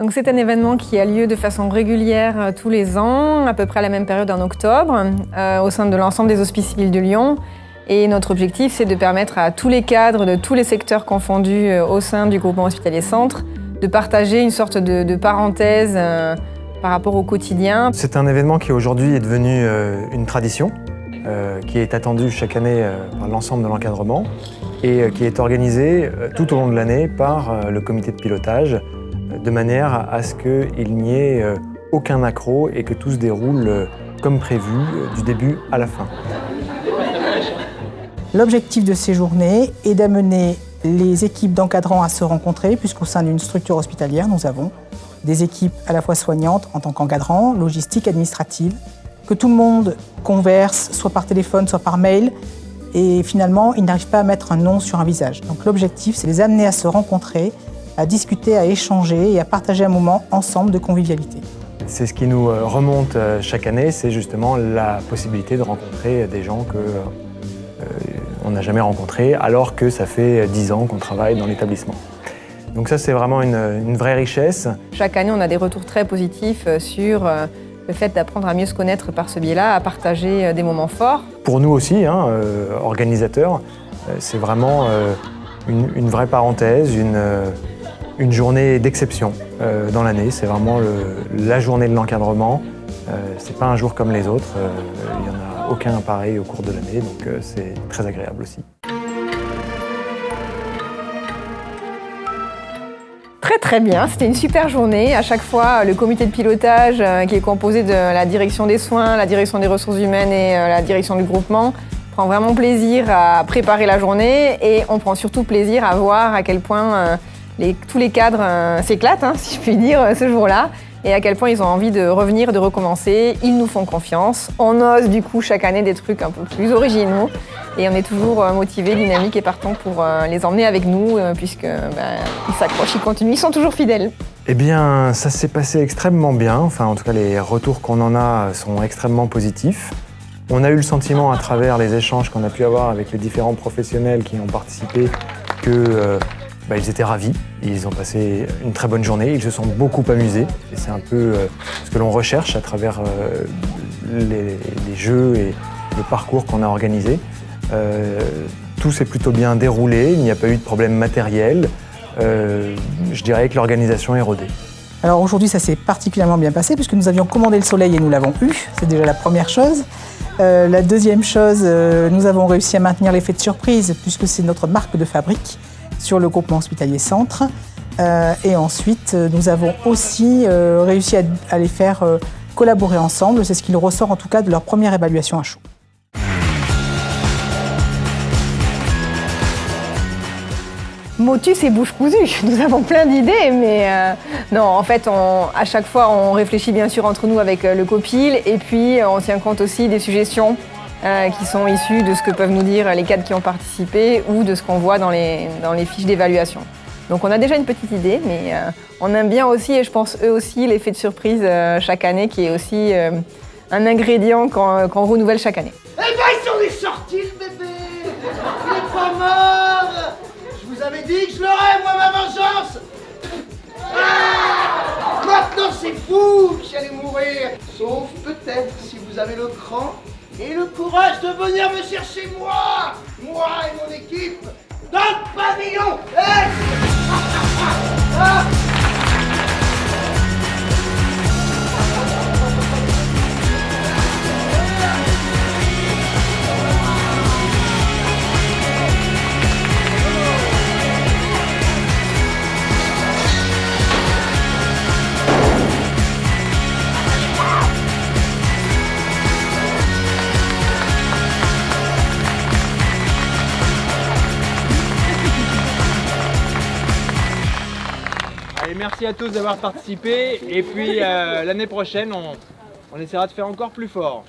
Donc c'est un événement qui a lieu de façon régulière tous les ans, à peu près à la même période en octobre, au sein de l'ensemble des Hospices civils de Lyon. Et notre objectif, c'est de permettre à tous les cadres de tous les secteurs confondus au sein du groupement hospitalier Centre de partager une sorte de parenthèse par rapport au quotidien. C'est un événement qui aujourd'hui est devenu une tradition, qui est attendue chaque année par l'ensemble de l'encadrement et qui est organisé tout au long de l'année par le comité de pilotage, de manière à ce qu'il n'y ait aucun accroc et que tout se déroule comme prévu du début à la fin. L'objectif de ces journées est d'amener les équipes d'encadrants à se rencontrer, puisqu'au sein d'une structure hospitalière, nous avons des équipes à la fois soignantes en tant qu'encadrants, logistiques, administratives, que tout le monde converse, soit par téléphone, soit par mail, et finalement, ils n'arrivent pas à mettre un nom sur un visage. Donc l'objectif, c'est de les amener à se rencontrer, à discuter, à échanger et à partager un moment ensemble de convivialité. C'est ce qui nous remonte chaque année, c'est justement la possibilité de rencontrer des gens qu'on n'a jamais rencontrés, alors que ça fait 10 ans qu'on travaille dans l'établissement. Donc ça, c'est vraiment une vraie richesse. Chaque année, on a des retours très positifs sur le fait d'apprendre à mieux se connaître par ce biais-là, à partager des moments forts. Pour nous aussi, organisateurs, c'est vraiment une vraie parenthèse, une journée d'exception dans l'année. C'est vraiment la journée de l'encadrement. C'est pas un jour comme les autres. Il n'y en a aucun pareil au cours de l'année, donc c'est très agréable aussi. Très bien, c'était une super journée. À chaque fois, le comité de pilotage qui est composé de la direction des soins, la direction des ressources humaines et la direction du groupement prend vraiment plaisir à préparer la journée et on prend surtout plaisir à voir à quel point tous les cadres s'éclatent, si je puis dire, ce jour-là, et à quel point ils ont envie de revenir, de recommencer. Ils nous font confiance. On ose du coup chaque année des trucs un peu plus originaux et on est toujours motivés, dynamiques et partants pour les emmener avec nous puisque ils s'accrochent, ils continuent, ils sont toujours fidèles. Eh bien, ça s'est passé extrêmement bien. Enfin, en tout cas, les retours qu'on en a sont extrêmement positifs. On a eu le sentiment à travers les échanges qu'on a pu avoir avec les différents professionnels qui ont participé que ils étaient ravis, ils ont passé une très bonne journée, ils se sont beaucoup amusés. Et c'est un peu ce que l'on recherche à travers les jeux et le parcours qu'on a organisé. Tout s'est plutôt bien déroulé, il n'y a pas eu de problème matériel. Je dirais que l'organisation est rodée. Alors aujourd'hui, ça s'est particulièrement bien passé puisque nous avions commandé le soleil et nous l'avons eu. C'est déjà la première chose. La deuxième chose, nous avons réussi à maintenir l'effet de surprise puisque c'est notre marque de fabrique sur le groupement hospitalier Centre. Et ensuite, nous avons aussi réussi à les faire collaborer ensemble. C'est ce qu'il ressort en tout cas de leur première évaluation à chaud. Motus et bouche cousue, nous avons plein d'idées, mais non, en fait, à chaque fois, on réfléchit bien sûr entre nous avec le copil et puis on tient compte aussi des suggestions qui sont issues de ce que peuvent nous dire les cadres qui ont participé ou de ce qu'on voit dans les fiches d'évaluation. Donc on a déjà une petite idée, mais on aime bien aussi, et je pense eux aussi, l'effet de surprise chaque année qui est aussi un ingrédient qu'on renouvelle chaque année. Eh ben, il s'en est sorti le bébé. Il est pas mort. Je vous avais dit que je l'aurais, moi, ma vengeance. Ah, maintenant c'est vous qui allez mourir. Sauf peut-être si vous avez le cran et le courage de venir me chercher moi et mon équipe dans le pavillon. Allez, merci à tous d'avoir participé et puis l'année prochaine on essaiera de faire encore plus fort.